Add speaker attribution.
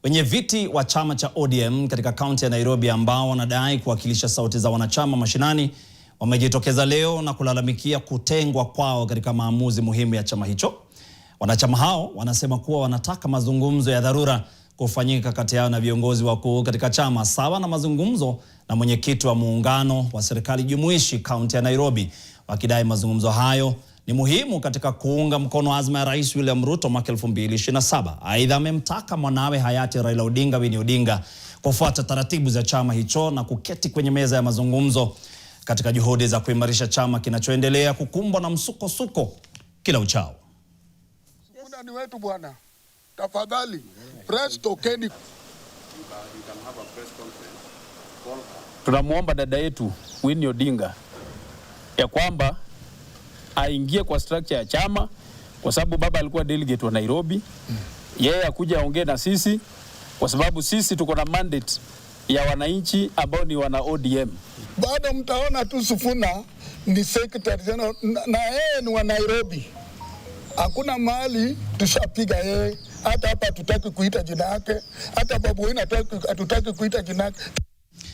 Speaker 1: Wenye viti wa chama cha ODM katika kaunti ya Nairobi ambao wanadai kuwakilisha sauti za wanachama mashinani wamejitokeza leo na kulalamikia kutengwa kwao katika maamuzi muhimu ya chama hicho. Wanachama hao wanasema kuwa wanataka mazungumzo ya dharura kufanyika kati yao na viongozi wakuu katika chama, sawa na mazungumzo na mwenyekiti wa muungano wa serikali jumuishi kaunti ya Nairobi, wakidai mazungumzo hayo ni muhimu katika kuunga mkono azma ya Rais William Ruto mwaka 2027. Aidha, amemtaka mwanawe hayati Raila Odinga Winnie Odinga kufuata taratibu za chama hicho na kuketi kwenye meza ya mazungumzo katika juhudi za kuimarisha chama kinachoendelea kukumbwa na msukosuko kila uchao.
Speaker 2: Muda ni wetu bwana. Tafadhali press tokeni.
Speaker 3: Tunamuomba dada yetu Winnie Odinga ya kwamba aingie kwa structure ya chama, kwa sababu baba alikuwa delegate wa Nairobi. Yeye akuja aongee na sisi kwa sababu sisi tuko na mandate ya wananchi ambao ni wana ODM.
Speaker 2: Bado mtaona tu Sifuna ni secretary general na yeye ni wa Nairobi. Hakuna mahali tushapiga yeye. Hata hapa hatutaki kuita jina yake. Hata Babu Wina hatutaki kuita jina yake.